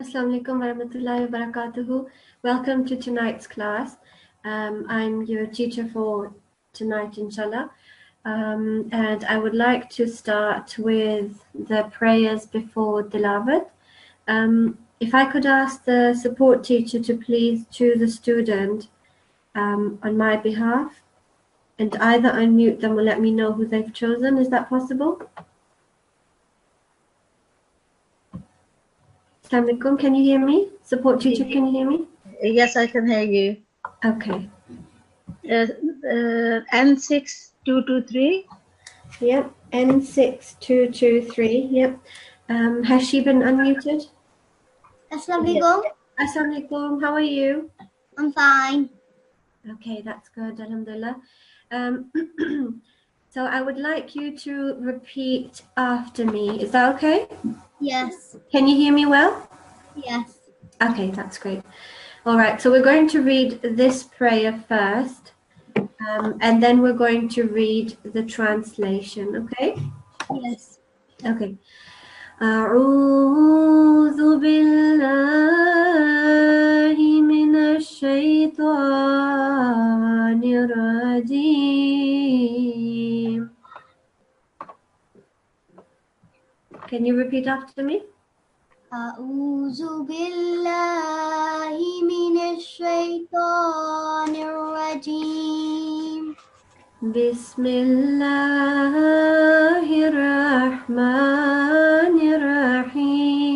Assalamu alaikum warahmatullahi wabarakatuh. Welcome to tonight's class. I'm your teacher for tonight, inshallah. And I would like to start with the prayers before Tilawat. If I could ask the support teacher to please choose a student on my behalf and either unmute them or let me know who they've chosen. Is that possible? Assalamu alaikum. Can you hear me? Support teacher, can you hear me? Yes, I can hear you. Okay. N6223. Yep, N6223. Yep. Has she been unmuted? Assalamu alaikum. Assalamu alaikum. How are you? I'm fine. Okay, that's good. Alhamdulillah. So I would like you to repeat after me. Is that okay? Yes. Can you hear me well? Yes. Okay, that's great. All right, so we're going to read this prayer first, and then we're going to read the translation, okay? Yes. Okay. أعوذ بالله من الشيطان الرجيم. Can you repeat after me? أعوذ بالله من الشيطان الرجيم. بسم الله الرحمن الرحيم.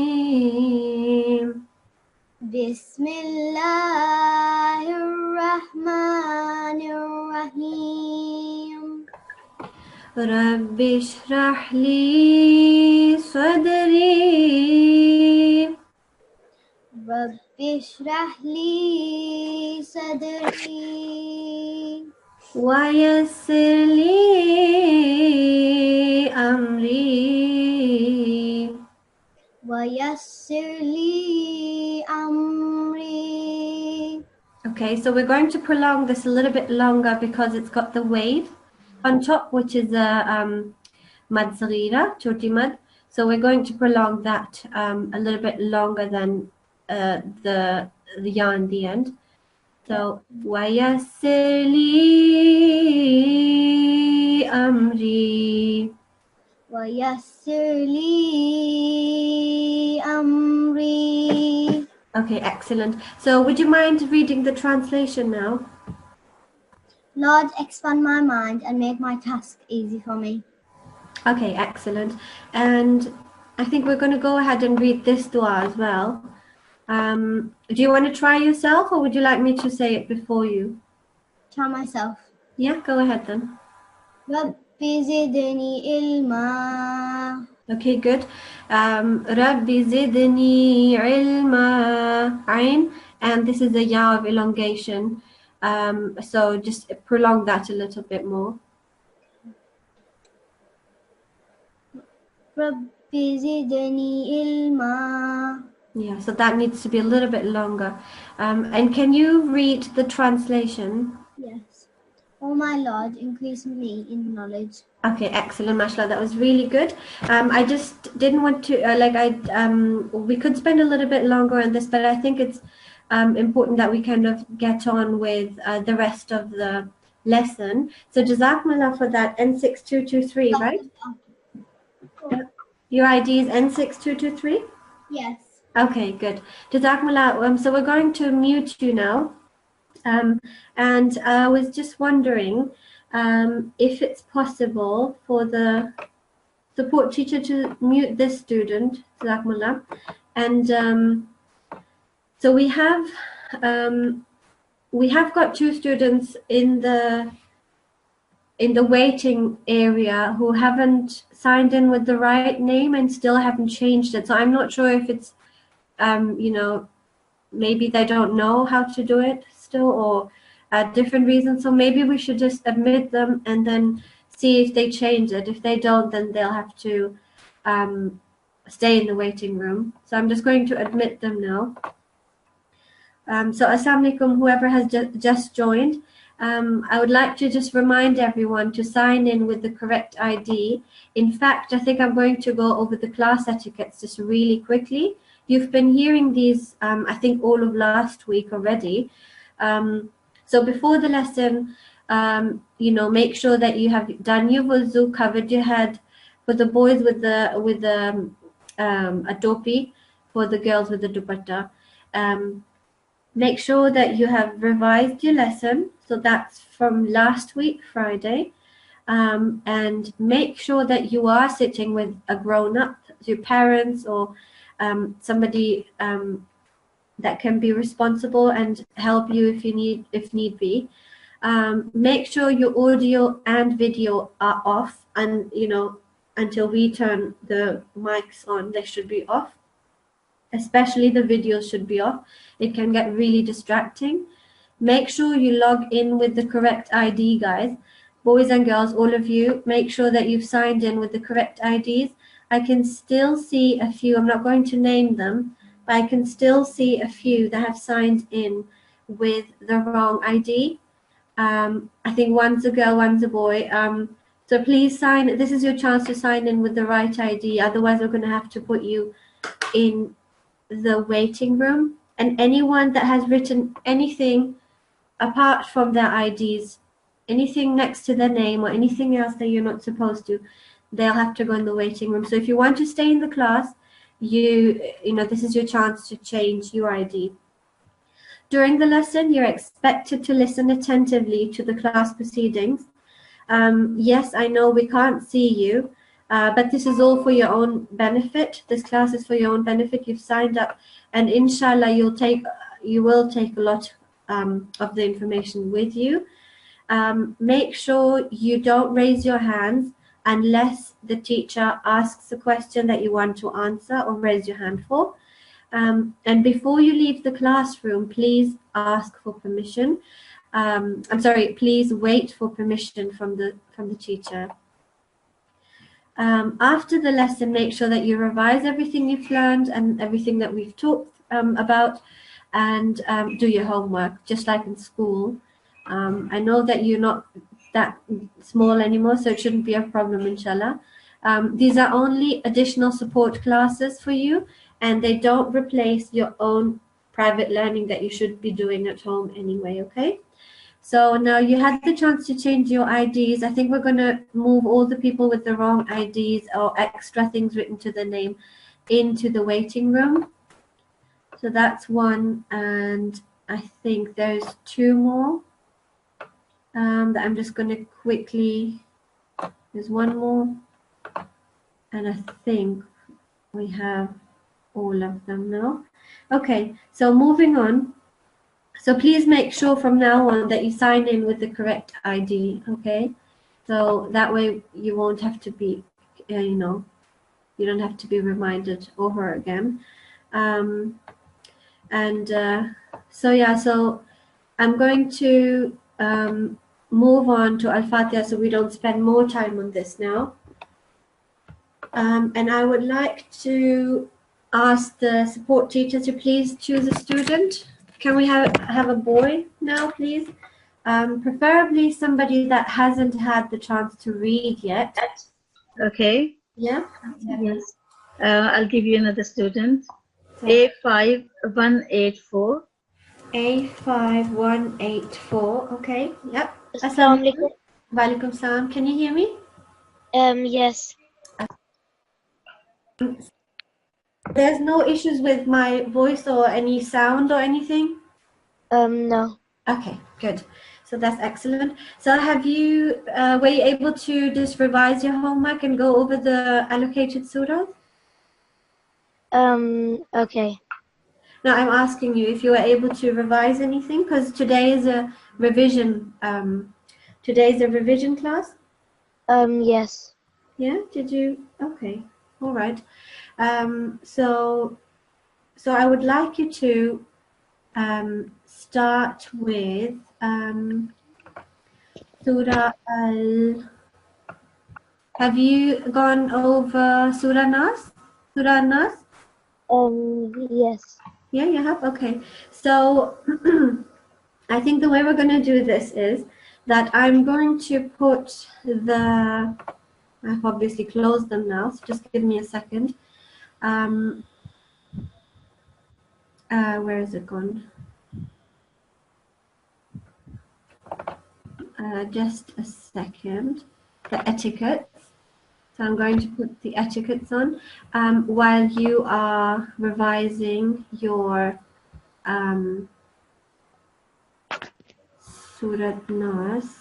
بسم الله الرحمن الرحيم. رب اشرح لي صدري. رب اشرح لي صدري. ويسر لي أمري. ويسر لي أمري. Okay, so we're going to prolong this a little bit longer because it's got the wave on top, which is a mad saghira, choti mad. So we're going to prolong that a little bit longer than the ya in the end. So وَيَسِّرْ لِي أَمْرِي. ويسر لي أمري. Okay, excellent. So would you mind reading the translation now? Lord, expand my mind and make my task easy for me. Okay, excellent. And I think we're going to go ahead and read this dua as well. Do you want to try yourself or would you like me to say it before you? Try myself. Yeah, go ahead then. رب زدني علما. Okay, good. Rabbi zidni ilma, ain, and this is a ya of elongation. So just prolong that a little bit more. رب زدني علما. Yeah, so that needs to be a little bit longer. And can you read the translation? Yes. Oh my Lord, increase me in knowledge. Okay, excellent, mashallah. That was really good. I just didn't want to we could spend a little bit longer on this, but I think it's important that we kind of get on with the rest of the lesson. So jazakumullah for that. N6223, right? Your ID is N6223? Yes. Okay, good. Jazakumullah. So we're going to mute you now. And I was just wondering if it's possible for the support teacher to mute this student, Jazakumullah. And so we have got two students in the waiting area who haven't signed in with the right name and still haven't changed it. So I'm not sure if it's maybe they don't know how to do it still or different reasons. So maybe we should just admit them and then see if they change it. If they don't, then they'll have to stay in the waiting room. So I'm just going to admit them now. So assalamu alaikum, whoever has just joined. I would like to just remind everyone to sign in with the correct ID. In fact, I think I'm going to go over the class etiquettes just really quickly You've been hearing these, I think, all of last week already. So before the lesson, you know, make sure that you have done your wuzu, covered your head. For the boys with the a topi, for the girls with the dupatta. Make sure that you have revised your lesson. So that's from last week, Friday. And make sure that you are sitting with a grown-up, your parents or somebody that can be responsible and help you if need be. Make sure your audio and video are off, and you know, until we turn the mics on, they should be off. Especially the videos should be off. It can get really distracting. Make sure you log in with the correct ID, guys. Boys and girls, all of you, make sure that you've signed in with the correct IDs. I can still see a few, I'm not going to name them, but I can still see a few that have signed in with the wrong ID. I think one's a girl, one's a boy. So please sign, this is your chance to sign in with the right ID. Otherwise, we're going to have to put you in the waiting room. And anyone that has written anything apart from their IDs, anything next to their name or anything else that you're not supposed to, they'll have to go in the waiting room. So if you want to stay in the class, you know, this is your chance to change your ID. During the lesson, you're expected to listen attentively to the class proceedings. Yes, I know we can't see you, but this is all for your own benefit. This class is for your own benefit. You've signed up, and inshallah, you will take a lot of the information with you. Make sure you don't raise your hands unless the teacher asks a question that you want to answer or raise your hand for. And before you leave the classroom, please ask for permission. Please wait for permission from the teacher. After the lesson, make sure that you revise everything you've learned and everything that we've talked about, and do your homework, just like in school. I know that you're not that small anymore, so it shouldn't be a problem, inshallah. These are only additional support classes for you, and they don't replace your own private learning that you should be doing at home anyway, okay? So now you had the chance to change your IDs. I think we're going to move all the people with the wrong IDs or extra things written to the name into the waiting room. So that's one, and I think there's two more that I'm just going to quickly, there's one more, and I think we have all of them now. Okay, so moving on. So please make sure from now on that you sign in with the correct ID, okay? So that way you won't have to be, you know, you don't have to be reminded over again. So I'm going to move on to Al-Fatiha so we don't spend more time on this now. And I would like to ask the support teacher to please choose a student. Can we have a boy now, please? Preferably somebody that hasn't had the chance to read yet. Okay. Yeah? Yes. I'll give you another student. A5184. A5184. Okay. Yep. Assalamu alaikum. Walaikum salam. Can you hear me? Yes. There's no issues with my voice or any sound or anything? No. Okay, good. So that's excellent. So have you, were you able to just revise your homework and go over the allocated surahs? Okay. No, I'm asking you if you were able to revise anything, because today is a revision. Today is a revision class. Yes. Yeah. Did you? Okay. All right. So I would like you to start with Surah Al. Have you gone over Surah Nas? Surah Nas? Yes. Yeah, you have? Okay. So I think the way we're going to do this is that I'm going to put the, I've obviously closed them now, so just give me a second. Where is it gone? Just a second. The etiquettes. So I'm going to put the etiquettes on while you are revising your Surah Nas.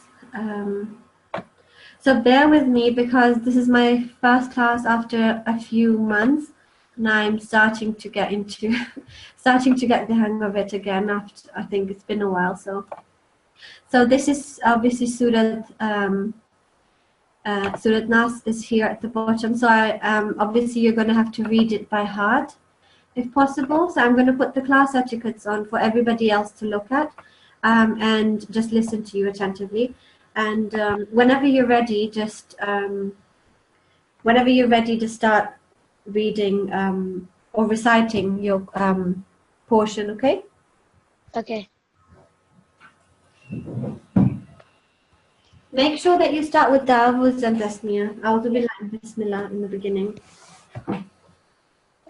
So bear with me because this is my first class after a few months, and I'm starting to get into starting to get the hang of it again. After I think it's been a while. So this is obviously Surah Nas is here at the bottom. So obviously you're going to have to read it by heart if possible. So I'm going to put the class etiquettes on for everybody else to look at and just listen to you attentively. And whenever you're ready, just start reading or reciting your portion, okay? Okay. Make sure that you start with Ta'awuz and Tasmiyah. A'udhu Billahi and Bismillah in the beginning.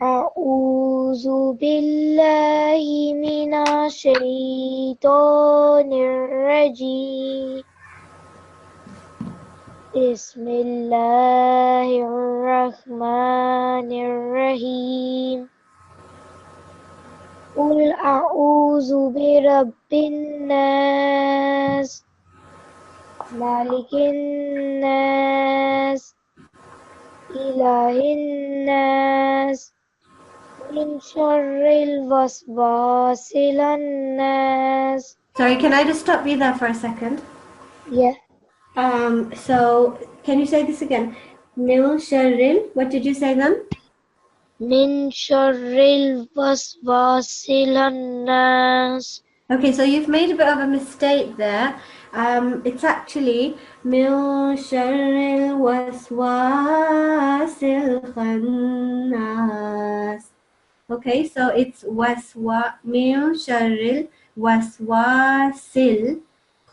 أعوذ بالله من الشيطان الرجيم بسم الله الرحمن الرحيم قل أعوذ برب الناس مالك الناس إله الناس من شر الوسواس الناس. Sorry, can I just stop you there for a second? Yeah. So can you say this again? Min sharril, what did you say then? من شر الوسواس الناس. Okay, so you've made a bit of a mistake there. It's actually min sharril waswasil khannas. Okay, so it's min sharril waswasil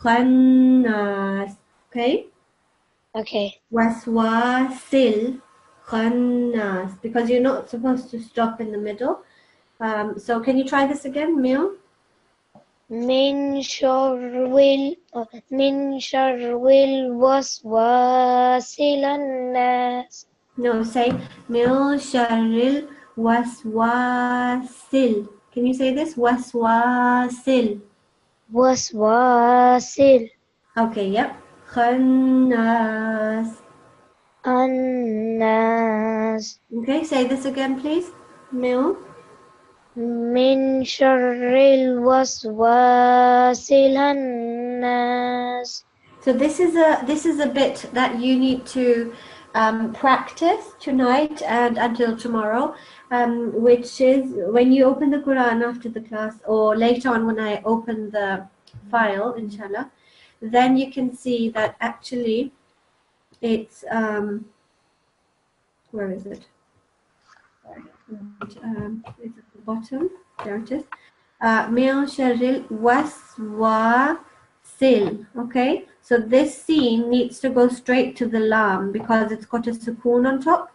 khannas. Okay? Okay. Waswasil khannas, because you're not supposed to stop in the middle. So can you try this again, Mil? من شر الوسواس الناس. No, say min sharril waswasil. Can you say this? Waswasil. وسواس Okay, yep. Khannas. الناس. Okay, say this again, please. Mil. من شر الوسواس الناس. So this is a bit that you need to practice tonight and until tomorrow, which is when you open the Quran after the class or later on when I open the file, inshallah, then you can see that actually it's where is it? It's at the bottom. There it is. Min sharril waswasil. Okay, so this scene needs to go straight to the lam because it's got a sukoon on top.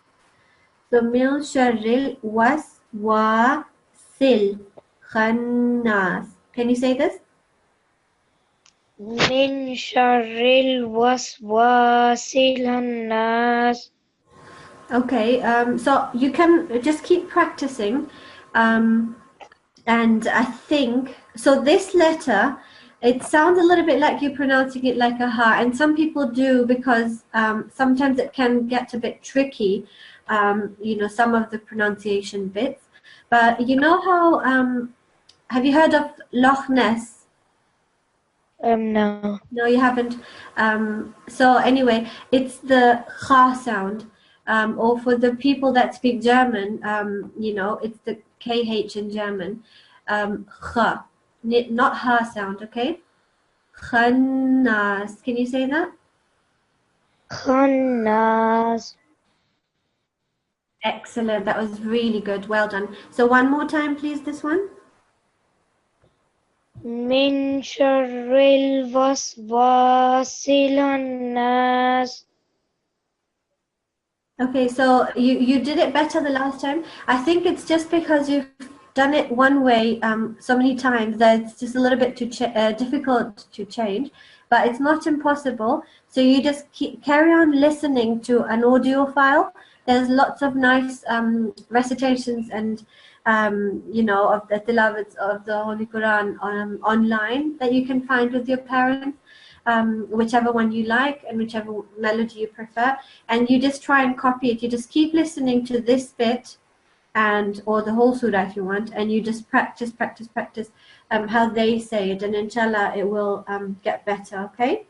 So min sharril waswasil khannas. Can you say this? من شر الوسواس الناس. Okay, so you can just keep practicing, and I think so. This letter, it sounds a little bit like you're pronouncing it like a ha, and some people do because sometimes it can get a bit tricky, some of the pronunciation bits. But you know how have you heard of Loch Ness? No. No, you haven't. So anyway, it's the ha sound. Or for the people that speak German, it's the KH in German. Ha, not ha sound, okay? Khannas. Can you say that? خناس. Excellent. That was really good. Well done. So one more time, please, this one. من شر الوسواس الناس. Okay, so you did it better the last time. I think it's just because done it one way so many times that it's just a little bit too difficult to change, but it's not impossible. So you just carry on listening to an audio file. There's lots of nice recitations and you know, of the tilawats of the Holy Quran online that you can find with your parents, whichever one you like and whichever melody you prefer, and you just try and copy it. You just keep listening to this bit and or the whole surah if you want, and you just practice how they say it, and inshallah it will get better. Okay.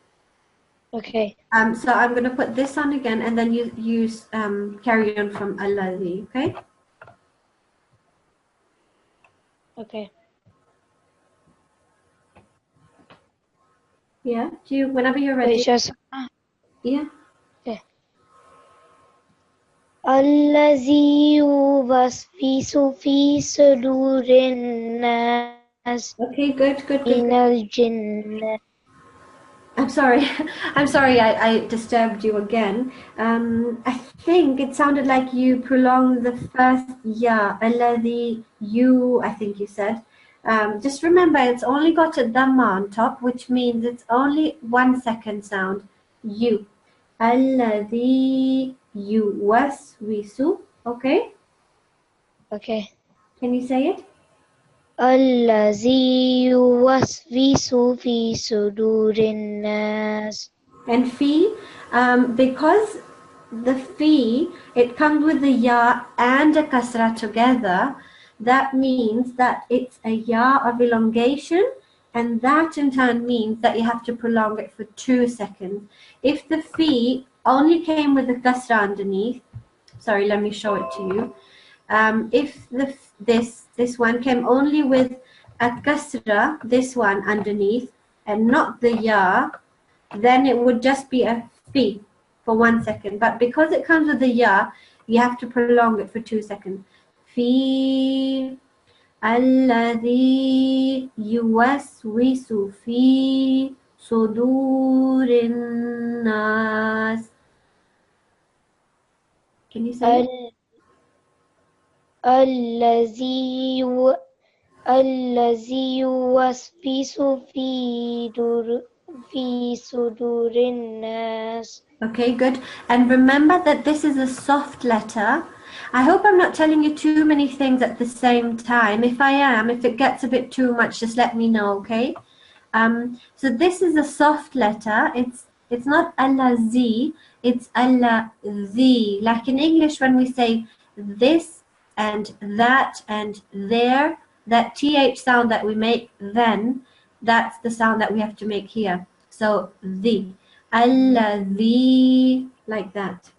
Okay. So I'm going to put this on again, and then you carry on from Alladhi. Okay. Okay. Yeah. Do you, whenever you're ready. Wait, just Yeah. okay. الذي يوسوس في صدور الناس Okay. Good. من الجنة. I'm sorry. I'm sorry I disturbed you again. I think it sounded like you prolonged the first ya, alladhi, you, I think you said. Just remember, it's only got a dhamma on top, which means it's only 1 second sound. You. Alladhi yuwaswisu. Okay? Okay. Can you say it? الذي يوسوس في صدور الناس. And fi, because the fi, it comes with the ya and a kasra together, that means that it's a ya of elongation, and that in turn means that you have to prolong it for 2 seconds. If the fi only came with the kasra underneath, sorry, let me show it to you. If this one came only with a kasra, this one underneath, and not the ya, then it would just be a fi for 1 second. But because it comes with the ya, you have to prolong it for 2 seconds. Fi alladhi yuwaswisu fi sudurin nas. Can you say it? الذي يوسوس في صدور الناس. Okay, good. And remember that this is a soft letter. I hope I'm not telling you too many things at the same time. If I am, if it gets a bit too much, just let me know, okay? So this is a soft letter. It's not allazi, it's allazi. Like in English when we say this and that and there, that th sound that we make then, that's the sound that we have to make here. So the. Alladhi, like that.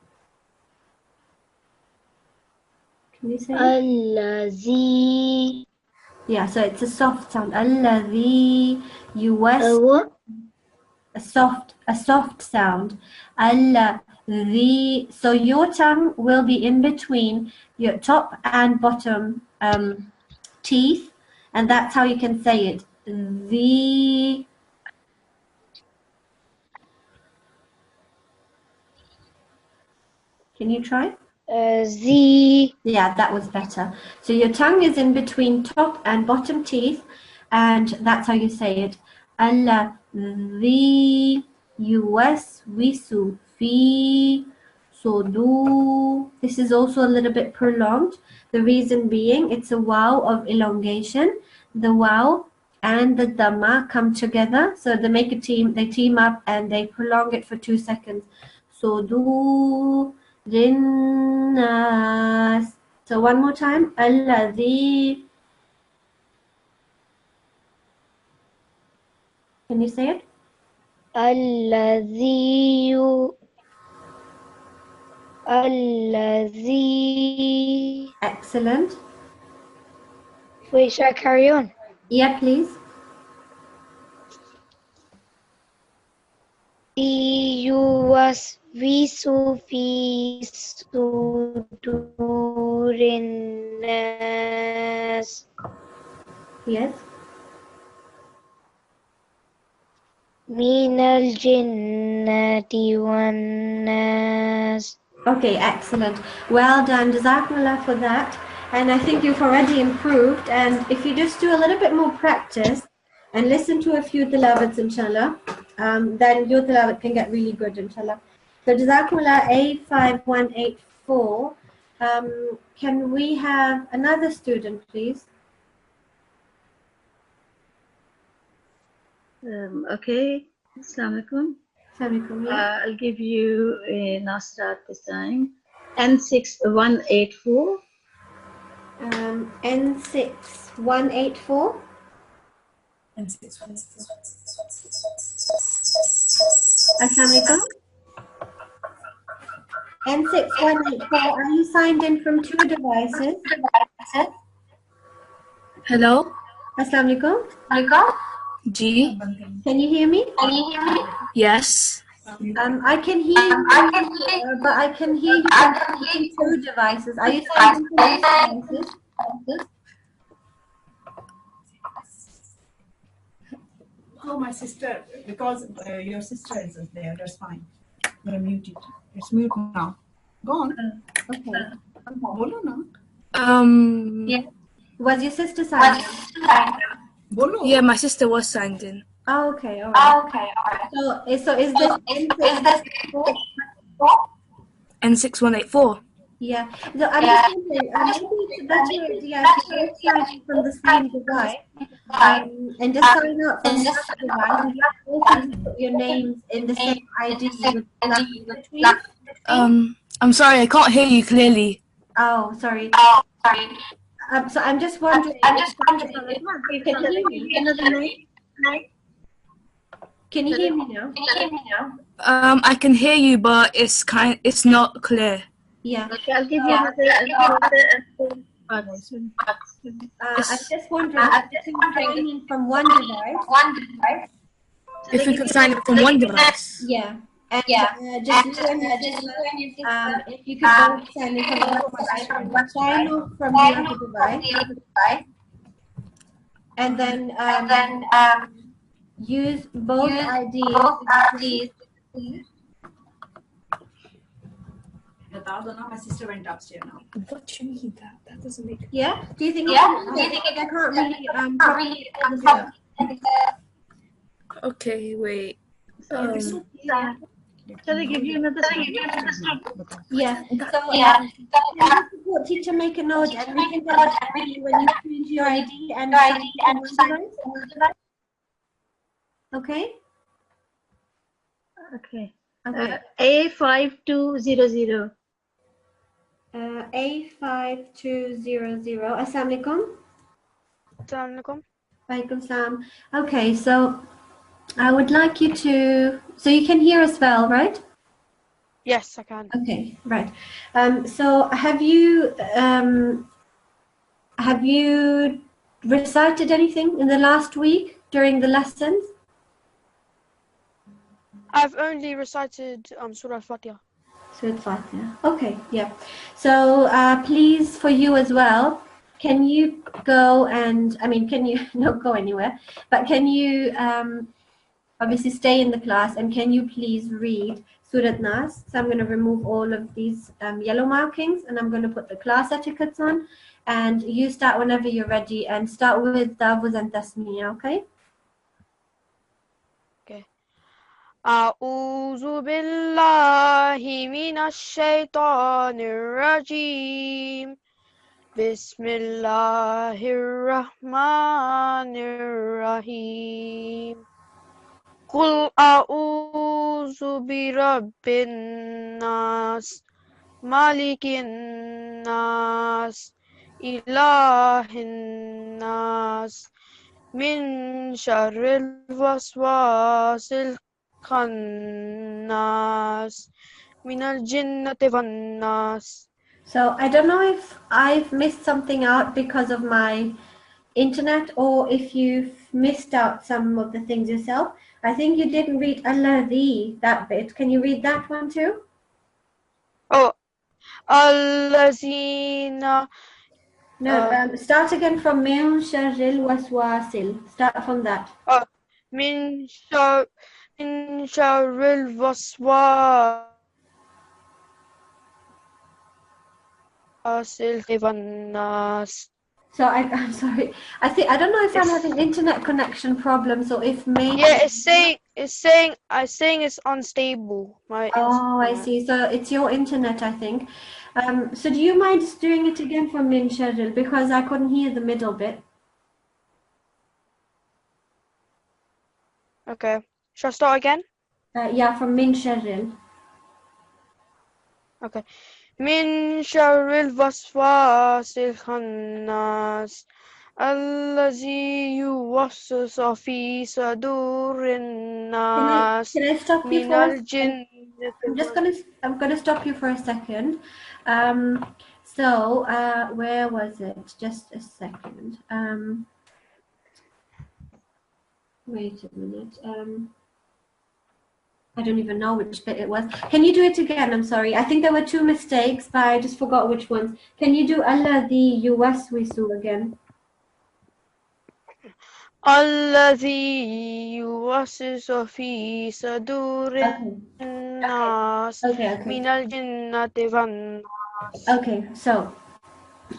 Can you say it? الذي. Yeah, so it's a soft sound. Alladhi, What? a soft sound. Alladhi. So your tongue will be in between your top and bottom teeth, and that's how you can say it. The. Can you try? Z. Yeah, that was better. So your tongue is in between top and bottom teeth, and that's how you say it. Alladhi yuwaswisu fi sudur. This is also a little bit prolonged. The reason being, it's a waw of elongation. The waw and the dhamma come together, so they make a team. They team up and they prolong it for 2 seconds. Sudur. Linnas. So one more time. Alladhi. Can you say it? الذي الذي. Excellent. Wait, should I carry on? Yeah, please. يوسوس في صدور الناس. Yes. من الجنة والناس. Okay, excellent. Well done. Jazakumullah for that. and I think you've already improved. And if you just do a little bit more practice and listen to a few tilawats, inshallah, then your tilawat can get really good, inshallah. So Jazakumullah A5184. Can we have another student, please? Okay. Assalamu alaikum. Assalamualaikum, yeah. I'll give you a Nasirat this time. N6184. N6184. Assalamualaikum. N6184. Are you signed in from 2 devices? Hello? Assalamualaikum. G? Can you hear me? Yes. I can hear you, but I can hear you from 2 devices. Are you signed in from 2 devices? Oh, my sister, because your sister isn't there, that's fine. You're muted. It's mute now. Go on. Okay. Bolo na. Was your sister signed in? Bolo. Yeah, my sister was signed in. Oh, okay, all right. So is this N6184. Yeah. So I'm just wondering, maybe it's a better idea to both sign in from the same device and just sign up from the other device and both of you put your names in the same ID with between. I'm sorry, I can't hear you clearly. Oh, sorry. So I'm just wondering. Can you hear me? Another name? Can you hear me now? I can hear you, but it's not clear. Yeah. Okay, I'll give you another. I'm just wondering if you can sign in from one device. If we can sign up from one device. Yeah. And just if you could both sign in from one device, sign off from the other device, and then use both IDs. My sister went upstairs now. What do you mean that? That doesn't make sense. Yeah? Do you think I can't really Okay, wait. Shall I give you another student? Yeah. So support teacher make a note and we can get back to you when you change your ID and device. Okay? Okay. Okay. A5200. A5200. Assalamualaikum. Assalamualaikum. Walaikum salam. Okay, so I would like you to, so you can hear us well, right? Yes, I can. Okay, right. So have you recited anything in the last week during the lessons? I've only recited Surah Al-Fatiha. Surah Fatiha. Okay, yeah. So please, for you as well, can you go and, can you not go anywhere, but can you obviously stay in the class and can you please read Surah Nas? So I'm going to remove all of these yellow markings and I'm going to put the class etiquettes on and you start whenever you're ready and start with Tawuz and Tasmiyah, okay? أعوذ بالله من الشيطان الرجيم بسم الله الرحمن الرحيم قل أعوذ برب الناس مالك الناس إله الناس من شر الوسواس الخناس من الجنة والناس. So I don't know if I've missed something out because of my internet or if you've missed out some of the things yourself. I think you didn't read Alladhi, that bit. Can you read that one too? Oh, الذين. No, start again from Min Sharril Waswasil. Start from that. من شر الوسواس والناس. So I'm sorry. I don't know if I'm having internet connection problems or if maybe. Yeah, it's saying it's unstable. Oh, I see. So it's your internet, I think. So do you mind just doing it again for Min Sharil, because I couldn't hear the middle bit. Okay. Shall I start again? Yeah, from Min Sharil. Okay. من شر الوسواس الخناس الذي يوسوس في صدور الناس Can I stop you من for a الجنة I'm gonna stop you for a second. Where was it? Just a second. Wait a minute. I don't even know which bit it was. Can you do it again? I'm sorry. I think there were two mistakes, but I just forgot which ones. Can you do alladhi yuwaswisu again? الذي يوسوس في صدور الناس Okay. من الجنة والناس. Okay, so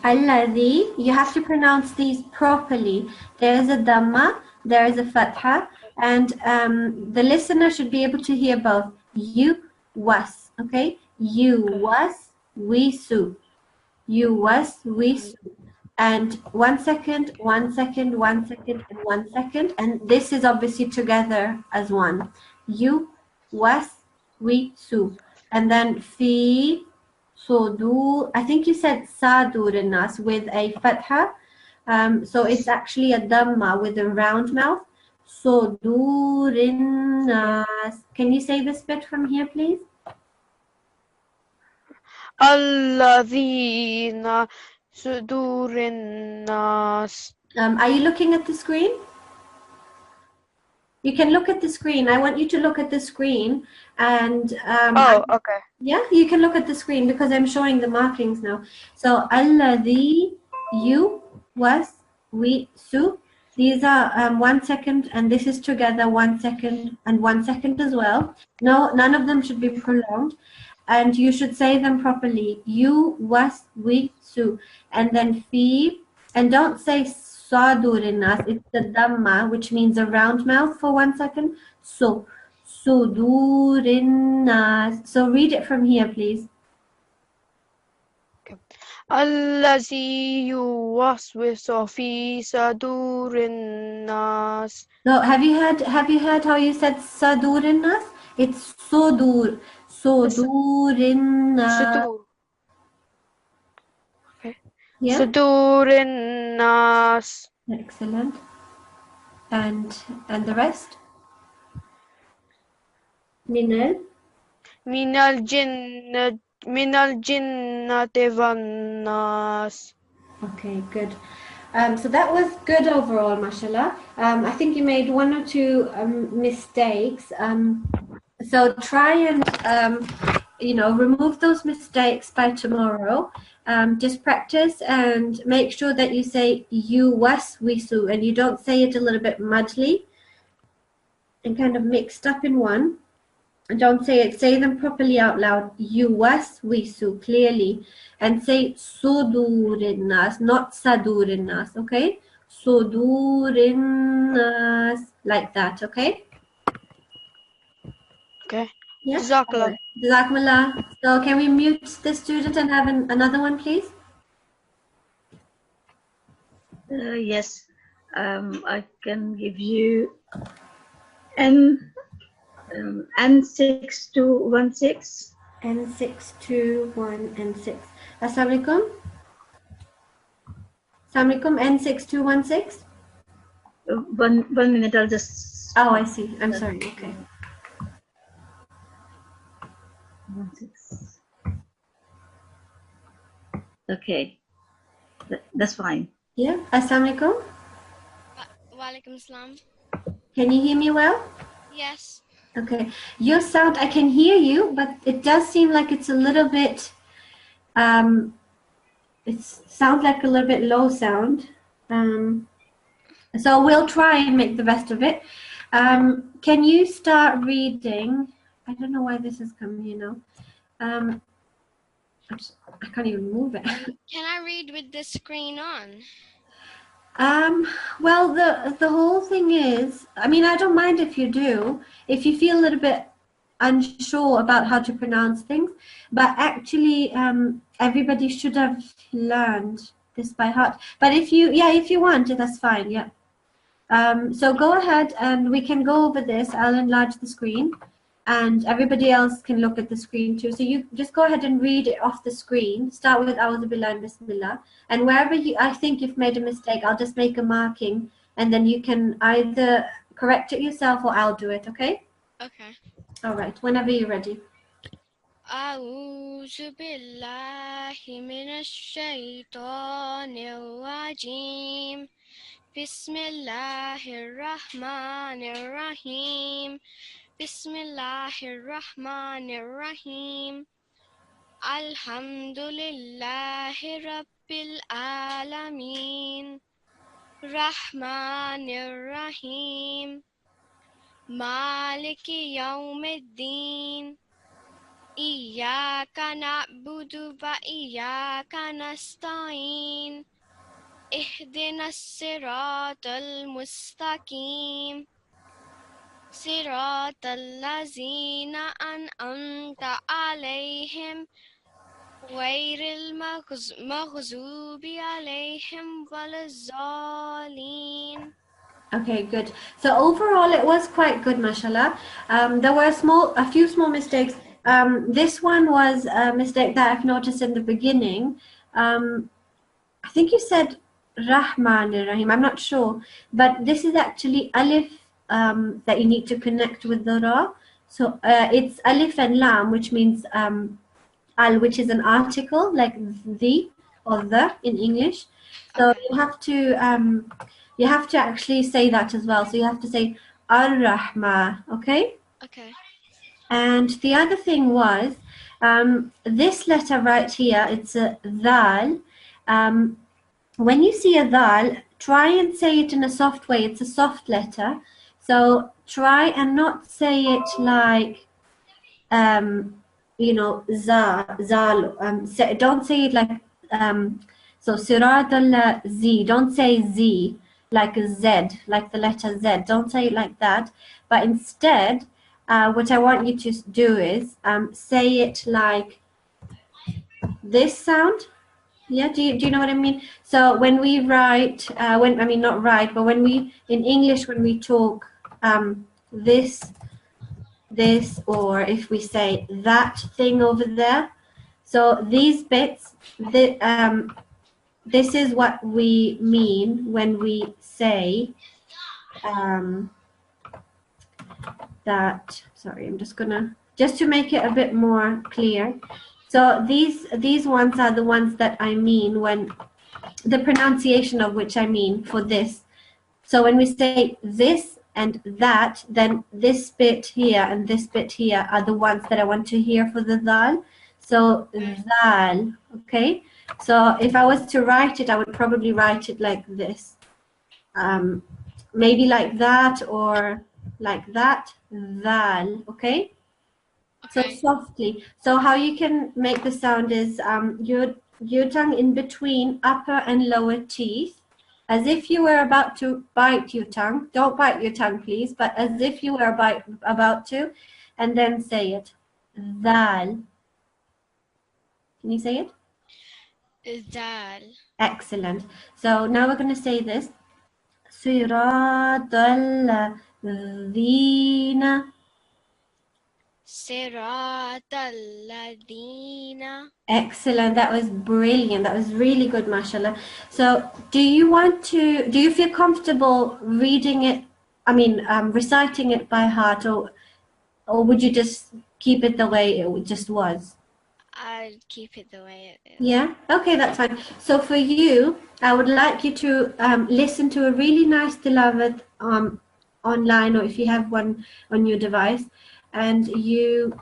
alladhi, you have to pronounce these properly. There is a dhamma, there is a fatha, and the listener should be able to hear both. You was, okay? You was, we su. You was, we su. And 1 second, 1 second, 1 second, and 1 second. And this is obviously together as one. You was, we su. And then fi, sudur. I think you said sadurinas with a fatha. So it's actually a dhamma with a round mouth. Sudurinas. Can you say this bit from here, please? الذين صدور الناس. Are you looking at the screen? You can look at the screen. I want you to look at the screen and Okay. yeah, you can look at the screen because I'm showing the markings now. So alladhi, you, was, we, su. These are 1 second, and this is together 1 second and 1 second as well. No, none of them should be prolonged. And you should say them properly. You, was, we, su. And then fi, and don't say sadurinas. It's the dhamma, which means a round mouth for 1 second. So, sudurinas. So read it from here, please. الذي يوسوس في صدور الناس. So have you heard how you said sadurinas? It's sodur. Sodurinas. صدور. Okay. Yeah. صدور الناس. Excellent. And the rest? Minal. من الجنة والناس. Okay, good. So that was good overall, mashallah. I think you made 1 or 2 mistakes. So try and remove those mistakes by tomorrow. Just practice and make sure that you say you was wisu and you don't say it a little bit muddly and kind of mixed up in one. And don't say it. Say them properly out loud. You was wisu clearly, and say sudurinnas, not sadurinnas. Okay, sudurinnas, like that. Okay. Okay. Yeah. Jazakallah. Jazakumullah. So can we mute the student and have another one, please? Yes, I can give you N6216. N6216. Assalamu alaikum. Assalamu alaikum. N6216. 1 minute, I'll just. Oh, I see. I'm sorry. Okay. 16. Okay, that's fine. Yeah. Assalamu alaikum. Walaikum salam. Can you hear me well? Yes. Okay. Your sound, I can hear you, but it does seem like it's a little bit, it sounds like a little bit low sound. So we'll try and make the best of it. Can you start reading? I don't know why this has come here now. I can't even move it. Can I read with the screen on? Well, the whole thing is, I mean, I don't mind if you do, if you feel a little bit unsure about how to pronounce things, but actually, everybody should have learned this by heart. But if you want, that's fine. Yeah. So go ahead and we can go over this. I'll enlarge the screen and everybody else can look at the screen too. So you just go ahead and read it off the screen. Start with A'udhu Billahi and Bismillah. And wherever I think you've made a mistake, I'll just make a marking and then you can either correct it yourself or I'll do it, okay? Okay. All right, whenever you're ready. أعوذ بالله من الشيطان الرجيم بسم الله الرحمن الرحيم بسم الله الرحمن الرحيم الحمد لله رب العالمين الرحمن الرحيم مالك يوم الدين إياك نعبد وإياك نستعين اهدنا الصراط المستقيم صراط الذين أنعمت عليهم غير المغضوب عليهم ولا الضالين. Okay, good. So overall, it was quite good, mashallah. There were a few small mistakes. This one was a mistake that I've noticed in the beginning. I think you said Rahman Rahim. I'm not sure, but this is actually alif that you need to connect with the ra. So it's alif and lam, which means al, which is an article like the or the in English. So Okay. you have to actually say that as well. So you have to say Ar-Rahma, okay? Okay. And the other thing was this letter right here, it's a dal. When you see a dal, try and say it in a soft way. It's a soft letter. So try and not say it like, zal. Don't say it like, so sirat al-z. Don't say z like a z, like the letter z. Don't say it like that. But instead, what I want you to do is say it like this sound. Yeah, do you know what I mean? So when we write, not write, but when we, in English, when we talk this, or if we say that thing over there, so these bits, this is what we mean when we say that, sorry, I'm just to make it a bit more clear. So these ones are the ones that I mean when, the pronunciation of which I mean for this. So when we say this and that, then this bit here and this bit here are the ones that I want to hear for the dal. So dal, okay? So if I was to write it, I would probably write it like this. Maybe like that or like that, dal, okay? So Okay. softly. So how you can make the sound is your tongue in between upper and lower teeth, as if you were about to bite your tongue. Don't bite your tongue, please, but as if you were about to, and then say it. Dal. Can you say it? Dal. Excellent. So now we're going to say this. Siratal ladhina. صراط الذين. Excellent. That was brilliant. That was really good, mashallah. So do you feel comfortable reading it, reciting it by heart, or would you just keep it the way it just was? I'll keep it the way it is. Yeah? Okay, that's fine. So for you, I would like you to listen to a really nice tilawat online, or if you have one on your device, and you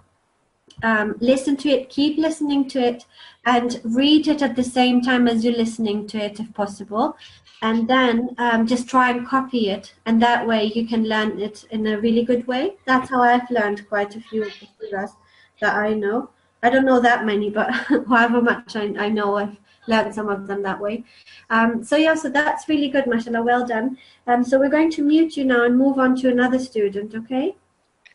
listen to it, keep listening to it, and read it at the same time as you're listening to it if possible, and then just try and copy it, and that way you can learn it in a really good way. That's how I've learned quite a few of the surahs that I know. I don't know that many, but however much I know, I've learned some of them that way. So yeah, so that's really good, mashallah, well done. So we're going to mute you now and move on to another student, okay?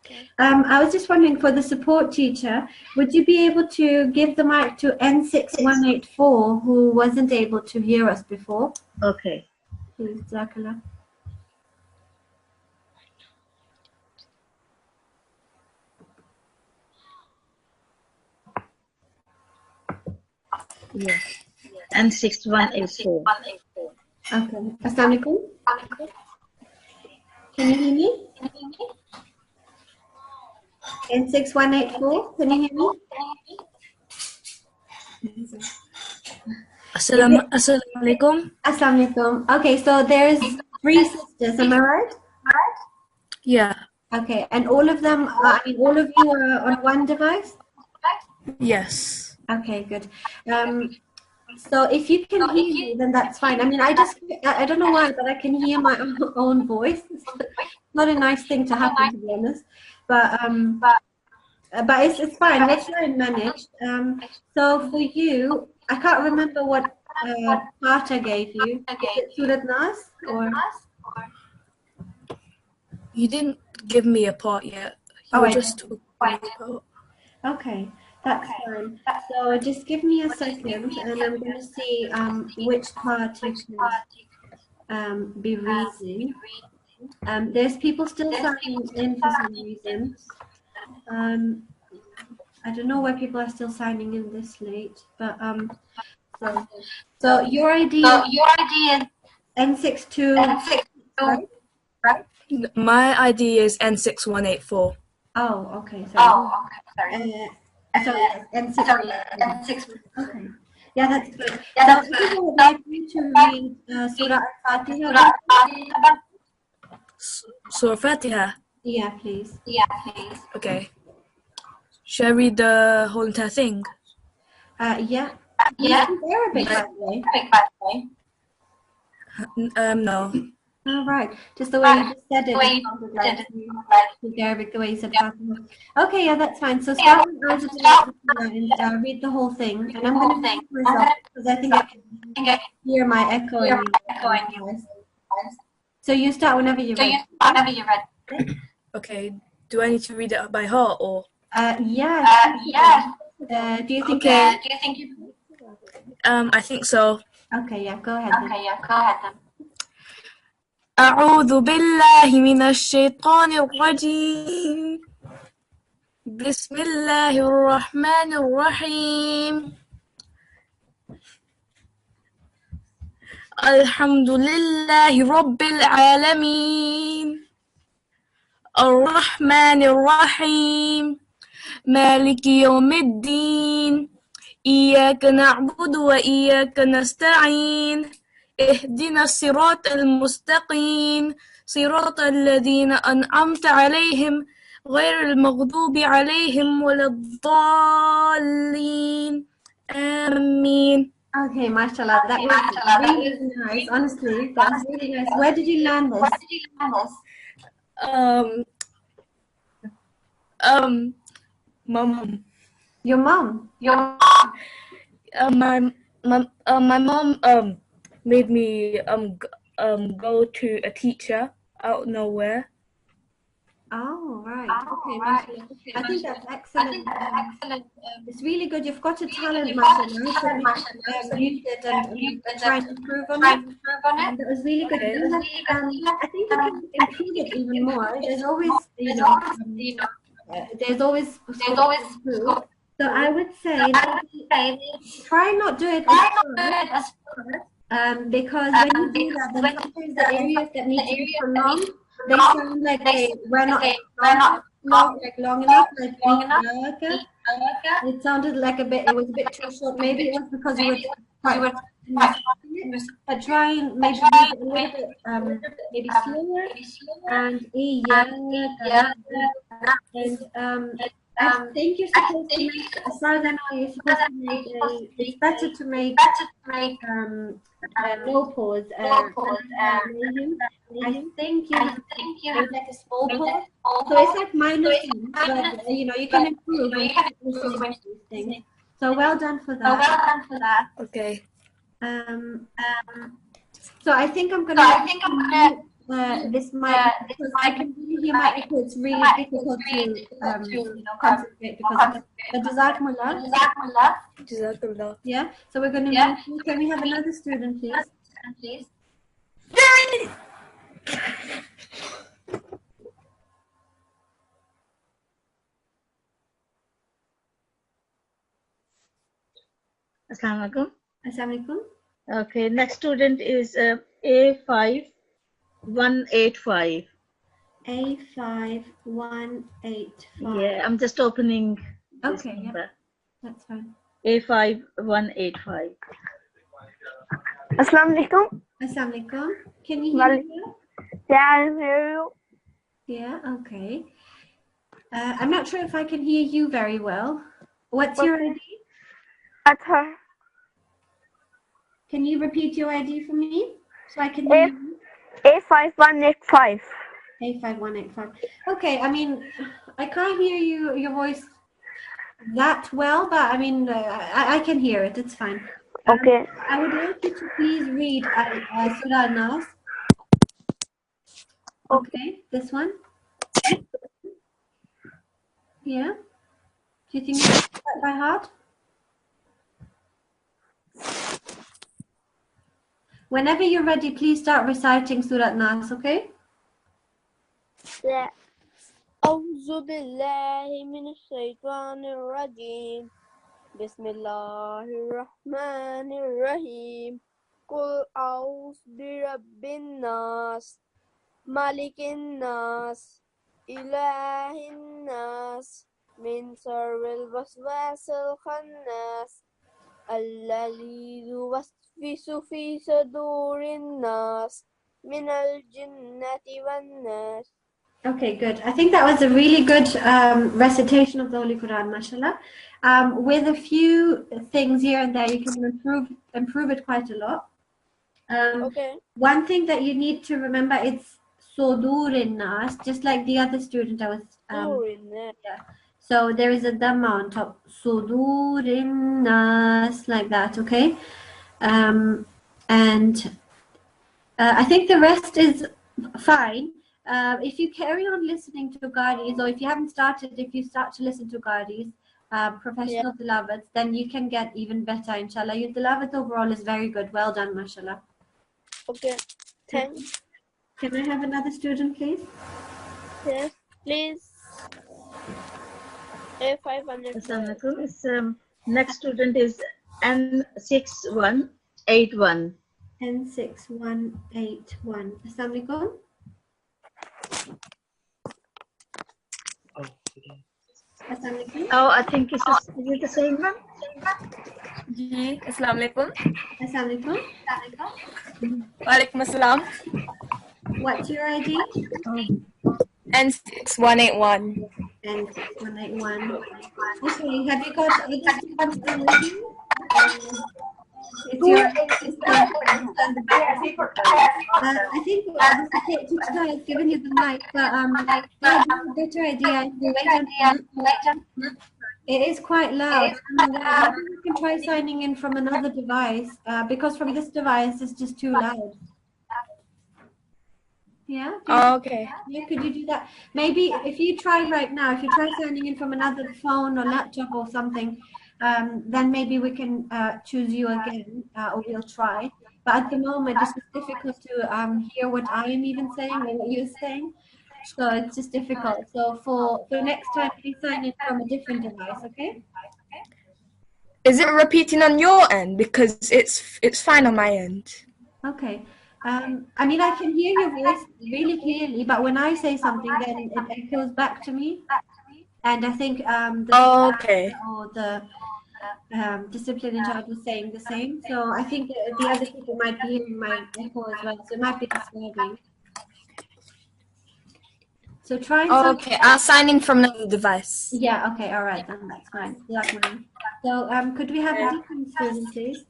Okay. I was just wondering, for the support teacher, would you be able to give the mic to N6184, who wasn't able to hear us before? Okay. Please, Jazakallah. Yes. N6184. Okay. Assalamu alaikum. Can you hear me? N6184, can you hear me? Assalamu alaikum. Assalamu alaikum. Okay, so there's 3 sisters, am I right? Yeah. Okay, and all of them, all of you are on one device? Yes. Okay, good. So if you can hear me, then that's fine. I don't know why, but I can hear my own voice. It's not a nice thing to happen, to be honest. But it's fine. We'll try and manage. So for you, I can't remember what part I gave you. Is it Surat Nas or? You didn't give me a part yet. You were just talking about. Okay, that's fine. So just give me a second, and I'm going to see which part you can be reading. There's people still signing in for some reason. I don't know why people are still signing in this late, but so your ID is N62, right? My ID is N6184. Oh, okay. Sorry. Sorry, N6. Okay. Yeah, that's good. So I think I would like you to read Surah Al-Fatiha. Surah Fatiha. Yeah, please. Okay. Should I read the whole entire thing? Yeah. You speak Arabic, by the way. No. All right. Just the way you just said it, it sounded like you speak Arabic the way you said Fatiha. Okay, yeah, that's fine. So start with and read the whole thing. And I'm going to mute myself because I think I can hear my echo in your voice. So you start whenever you're ready. Okay. Do I need to read it by heart or? Yeah. Do you think? Okay. I think so. Okay. Yeah. Go ahead. Then. أعوذ بالله من الشيطان الرجيم. بسم الله الرحمن الرحيم. الحمد لله رب العالمين. الرحمن الرحيم. مالك يوم الدين. إياك نعبد وإياك نستعين. اهدنا الصراط المستقيم. صراط الذين أنعمت عليهم غير المغضوب عليهم ولا الضالين. آمين. Okay, mashallah. That was really nice. Honestly, that was really nice. Where did you learn this? My mom. Your mom? My mom made me go to a teacher out nowhere. Oh, right. Okay, mashallah. I think that's excellent. It's really good. You've got a talent, mashallah. So use it and try and improve on it. And that was really good. I think you can improve it even more. There's always, there's always scope to improve. So I would say try not do it as first, because when you do that, then sometimes the areas that need to be prolonged, they sound like they were not long enough. It sounded like it was a bit too short. Maybe it was because you were but try and maybe make it a little bit maybe slower and I think you're supposed to make, as far as I know, you're supposed to make it's better to make no pause. I think you have to make like a small pause. So it's like -1, but you know, you can improve when you listening to these things. So well done for that. Okay. So I think I'm gonna this might, because I can really hear my echo. It's really difficult to you know, concentrate because of the Jazakumullah. Jazakallah. Yeah. So we're gonna move. Can we have another student, please? Assalamu alaikum. Assalamu alaikum. Okay, next student is A5185. A5185. Yeah, I'm just opening. Okay, yeah, that's fine. A5185. Assalamu alaikum. Assalamu alaikum. Can you hear me? Yeah, I hear you. Yeah, okay. I'm not sure if I can hear you very well. What's your ID? Atfal. Can you repeat your ID for me so I can hear you? A5185. A5185. Okay, I mean, I can't hear your voice that well, but I mean, I can hear it. It's fine. Okay. I would like you to please read Surah Nas. Okay, this one. Yeah. Do you think you can do that by heart? Whenever you're ready, please start reciting Surah Nas, okay? Yeah. أعوذ بالله من الشيطان الرجيم بسم الله الرحمن الرحيم قل أعوذ برب الناس ملك الناس إله الناس من شر الوسواس الخناس الذي يوسوس في صدور الناس من الجنة والناس. Okay, good. I think that was a really good recitation of the Holy Quran, mashallah. With a few things here and there, you can improve it quite a lot. Okay. One thing that you need to remember, it's Sudurin Nas, just like the other student I was. Yeah. So there is a dhamma on top. Sudurin Nas, like that, okay? And I think the rest is fine. If you carry on listening to Qadis, or if you haven't started, if you start to listen to Qadis, professional tilawats, then you can get even better, inshallah. Your tilawat overall is very good. Well done, mashallah. Okay, thanks. Can I have another student, please? Yes, please. A500. Assalamu alaikum. Next student is N6181. N6181. Assalamu alaikum. Assalamu alaikum. Oh, I think is it the same one? Ji, Assalamu alaikum. Assalamu alaikum. Walaikum assalam. What's your ID? N6181. N6181. Okay, have you got other students already? It's your I think Tuchta has given you the mic, but a better idea. It is quite loud. Maybe you can try signing in from another device, because from this device it's just too loud. Yeah? Oh, okay. Yeah, could you do that? Maybe if you try right now, if you try signing in from another phone or laptop or something, then maybe we can choose you again, or we'll try. But at the moment, it's just difficult to hear what I am even saying or what you're saying. So it's just difficult. So for next time, please sign in from a different device, okay? Is it repeating on your end? Because it's fine on my end. Okay. I mean, I can hear your voice really clearly, but when I say something, then it echoes back to me. And I think the discipline in charge was saying the same. So I think the other people might be hearing my echo as well. So it might be disturbing. So try and Oh, okay, I'll sign in from another device. Yeah, okay, all right, then that's fine. Jazakumullah. So could we have the second student, please?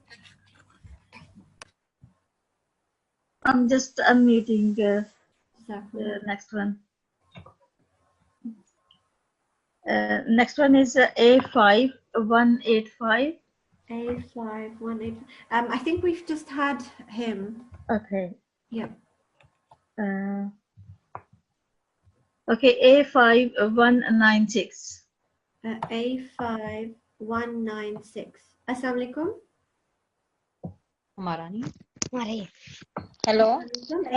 I'm just unmuting the Jazakumullah. next one. Next one is A5185. A518. I think we've just had him. Okay. Yep. Okay, A5196. A5196. Assalamu alaikum. Hello.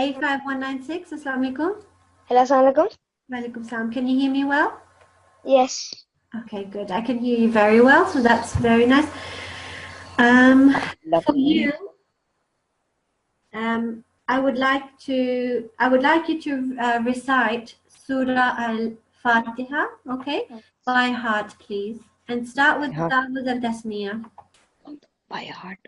A5196. Assalamu alaikum. Hello, assalamualaikum. Walaikum salam. Can you hear me well? Yes. Okay, good. I can hear you very well, so that's very nice. For you, I would like you to recite Surah Al-Fatiha, okay, by heart, please, and start with the Ta'awudh and Tasmiyah. By heart.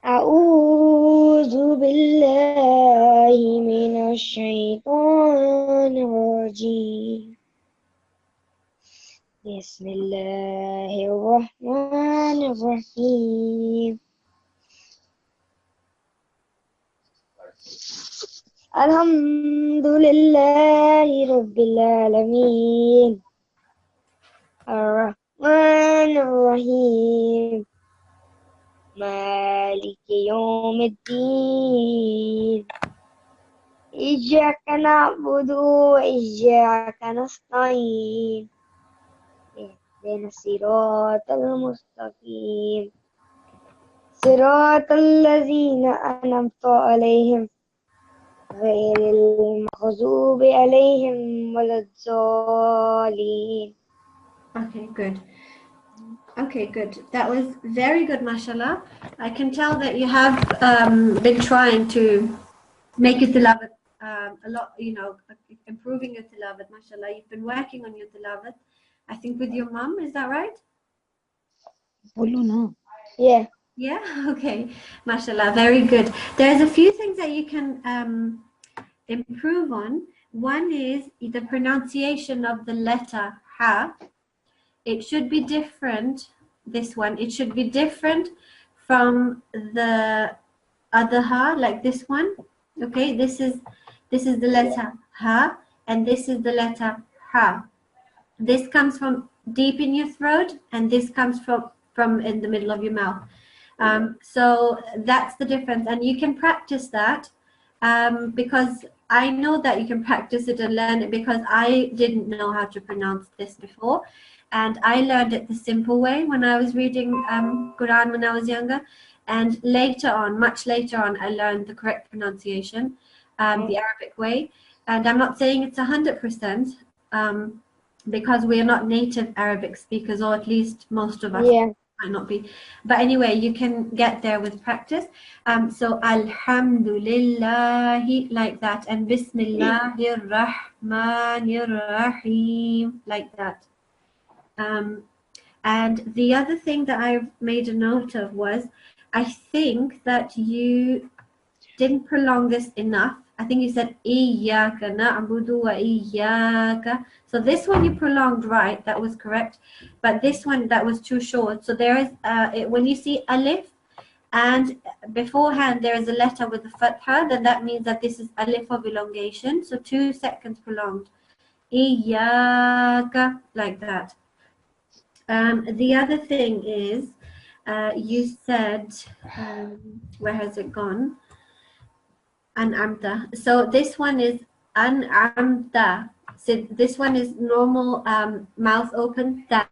أعوذ بالله من الشيطان الرجيم. بسم الله الرحمن الرحيم. الحمد لله رب العالمين الرحمن الرحيم مالك يوم الدين إياك نعبد وإياك نستعين اهدنا الصراط المستقيم صراط الذين أنعمت عليهم غير المغضوب عليهم ولا الضالين. Okay, good. Okay, good. That was very good, mashallah. I can tell that you have been trying to make your tilawat a lot, improving your tilawat, mashallah. You've been working on your tilawat, I think with your mum, is that right? Yeah. Yeah, okay, mashallah, very good. There's a few things that you can improve on. One is the pronunciation of the letter ha. It should be different, this one, it should be different from the other ha, like this one. Okay, this is the letter ha, and this is the letter ha. This comes from deep in your throat, and this comes from in the middle of your mouth. So that's the difference, and you can practice that because I know that you can practice it and learn it, because I didn't know how to pronounce this before, and I learned it the simple way when I was reading Quran when I was younger, and later on, much later on, I learned the correct pronunciation, the Arabic way. And I'm not saying it's 100%, because we are not native Arabic speakers, or at least most of us might not be. But anyway, you can get there with practice. So Alhamdulillahi, like that, and Bismillahir Rahmanir Rahim, like that. And the other thing that I made a note of was, I think that you didn't prolong this enough. I think you said Iyyaka na'budu wa iyyaka. So this one you prolonged right, that was correct. But this one, that was too short. So there is, when you see alif, and beforehand there is a letter with a fatha, then that means that this is alif of elongation. So 2 seconds prolonged. Iyyaka, like that. The other thing is, you said, where has it gone? An'amta. So this one is an'amta. So this one is normal mouth open, ta.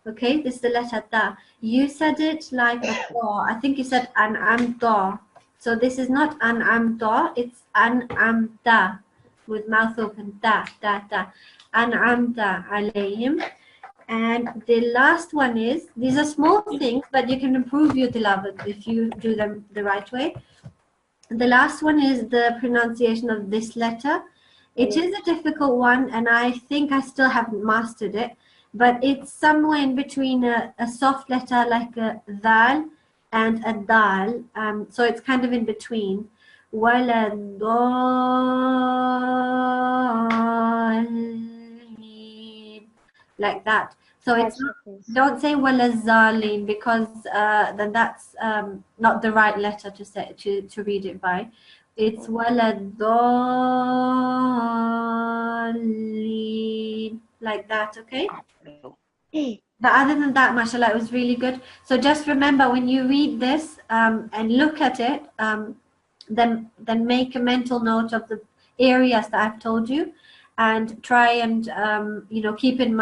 Okay, this is the letter ta. You said it like a ta. I think you said an'amta. So this is not an'amta, it's an'amta with mouth open, ta, ta, ta. An'amta alayhim. And the last one is, these are small things, but you can improve your tilawat if you do them the right way. The last one is the pronunciation of this letter. It is a difficult one, and I think I still haven't mastered it, but it's somewhere in between a soft letter like a dal and a dal. So it's kind of in between. ولا الضالين, like that. So it's not, don't say wala zalin, because then that's not the right letter to say to read it by. It's wala dhalin, like that, okay? But other than that, mashallah, it was really good. So just remember, when you read this and look at it, then make a mental note of the areas that I've told you, and try and keeping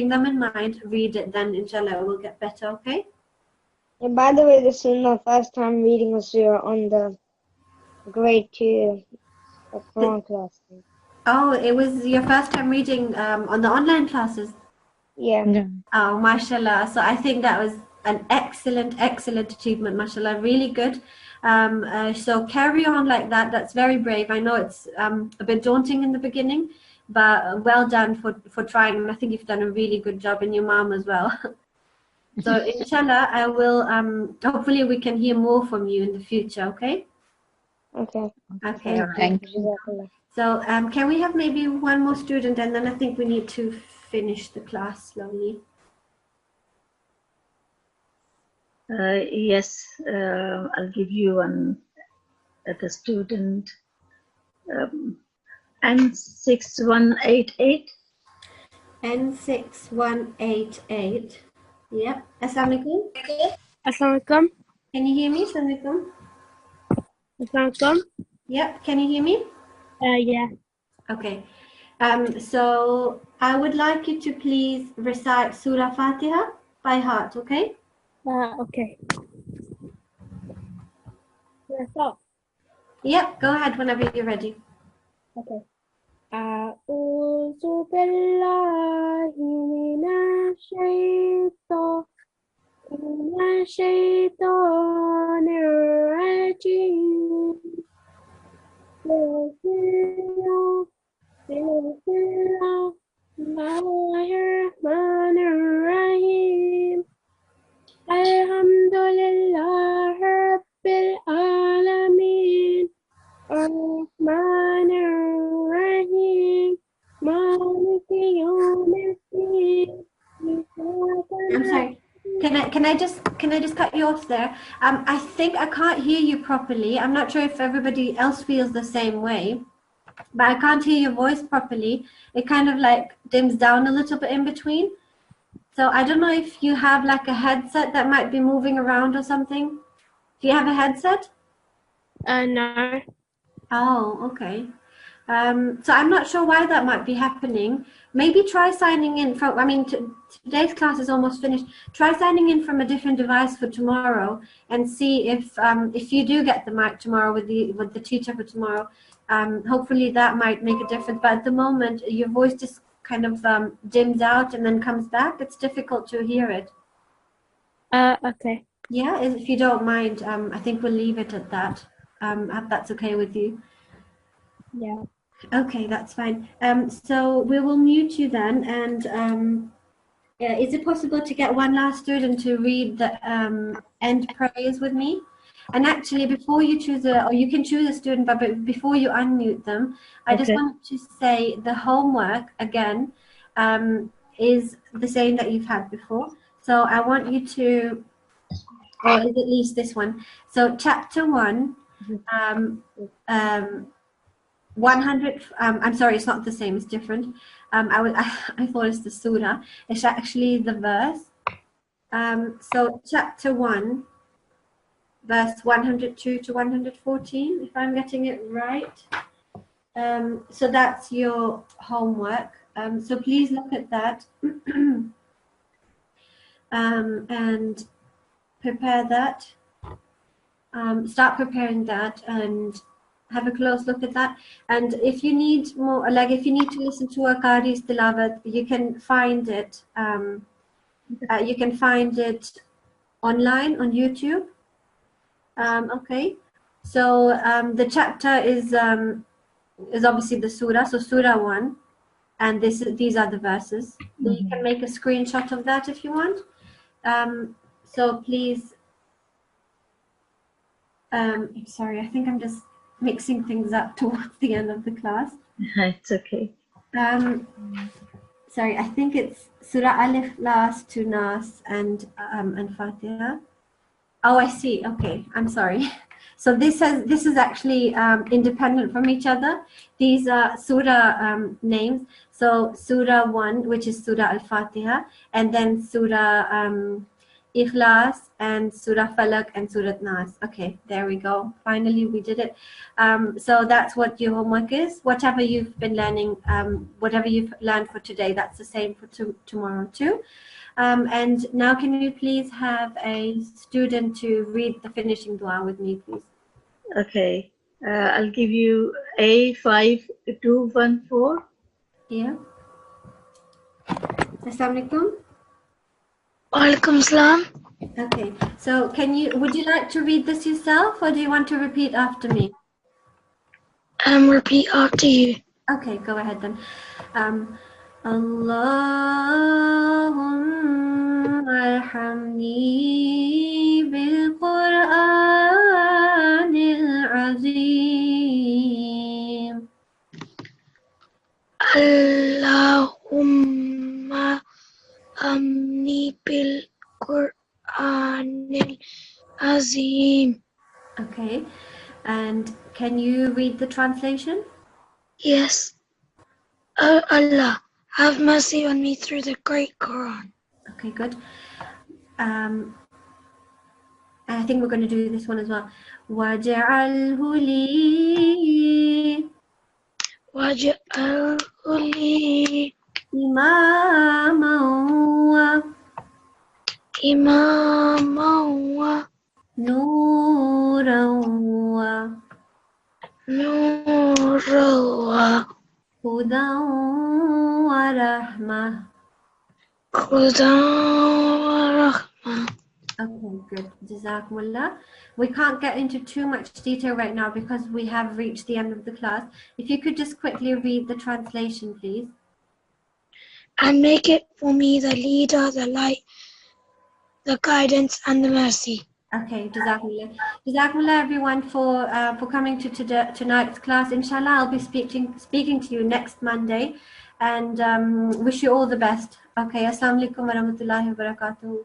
them in mind, read it, then inshallah it will get better, okay? And by the way, this is my first time reading a surah on the grade 2 of Quran class. Oh, it was your first time reading on the online classes? Yeah. Oh, mashallah. So I think that was an excellent achievement, mashallah. Really good. So carry on like that. That's very brave. I know it's a bit daunting in the beginning, but well done for trying. And I think you've done a really good job, and your mom as well. So inshallah, I will, hopefully we can hear more from you in the future, okay? Okay. Okay. Thank you. So can we have maybe one more student, and then I think we need to finish the class slowly. Yes, I'll give you one the student. N6188. N6188. Yep. Assalamualaikum. Assalamualaikum. Can you hear me? Assalamualaikum. Assalamualaikum. Yep. Can you hear me? Yeah. Okay. So I would like you to please recite Surah Fatiha by heart, okay? Okay. Stop. Yep. Go ahead whenever you're ready. Okay. أعوذ بالله من الشيطان الرجيم. بسم الله الرحمن الرحيم. الحمد لله رب العالمين الرحمن الرحيم مالك يوم الدين. I'm sorry. Can I just cut you off there? I think I can't hear you properly. I'm not sure if everybody else feels the same way, but I can't hear your voice properly. It kind of like dims down a little bit in between. So I don't know if you have like a headset that might be moving around or something. Do you have a headset? No. Oh, okay. So I'm not sure why that might be happening. Maybe try signing in from, today's class is almost finished. Try signing in from a different device for tomorrow and see if you do get the mic tomorrow with the teacher for tomorrow. Hopefully that might make a difference. But at the moment, your voice just kind of dims out and then comes back. It's difficult to hear it. Okay. Yeah, if you don't mind, I think we'll leave it at that. If that's okay with you. Yeah. Okay, that's fine. So we will mute you then, and is it possible to get one last student to read the end prayers with me? And actually, before you choose or you can choose a student, but before you unmute them, I just want to say the homework again is the same that you've had before. So I want you to, or is at least this one. So chapter 1, 100. I'm sorry, it's not the same. It's different. I thought it's the surah. It's actually the verse. So chapter 1, verse 102 to 114, if I'm getting it right. So that's your homework. So please look at that and prepare that. Start preparing that and have a close look at that. And if you need more, like if you need to listen to a Qari's Tilawat, you can find it. You can find it online on YouTube. Okay. So the chapter is obviously the surah. So surah 1, and these are the verses. So you can make a screenshot of that if you want. So please. Sorry, I think I'm just mixing things up towards the end of the class. It's okay. Sorry, I think it's Surah Alif Las to Nas and Fatiha. Oh, I see. Okay, I'm sorry. So this is actually independent from each other. These are surah names. So Surah 1, which is Surah Al-Fatiha, and then Surah Ikhlas and Surah Falak and Surah Nas. Okay, there we go. Finally, we did it. So that's what your homework is. Whatever you've been learning, whatever you've learned for today, that's the same for tomorrow too. And now can you please have a student to read the finishing dua with me, please? Okay. I'll give you A5214. Yeah. Assalamu alaikum. Walaikum salam. Okay. So would you like to read this yourself or do you want to repeat after me? Repeat after you. Okay, go ahead then. Allahumma arhamni bil Qur'anil azim. Allahumma amni bil Qur'anil azim. Okay. And can you read the translation? Yes. Oh Allah, have mercy on me through the great Quran. Okay, good. I think we're going to do this one as well. Waj'alhu li Waj'alhu li imaman wa nuran nuran hudan wa rahmah. hudan wa rahmah. Okay, good. Jazakumullah. We can't get into too much detail right now because we have reached the end of the class. If you could just quickly read the translation, please. And make it for me the leader, the light, the guidance, and the mercy. Okay, Jazakumullah. Jazakumullah everyone for coming to tonight's class. Inshallah, I'll be speaking to you next Monday and wish you all the best. Okay, Assalamu alaikum wa rahmatullahi wa barakatuh.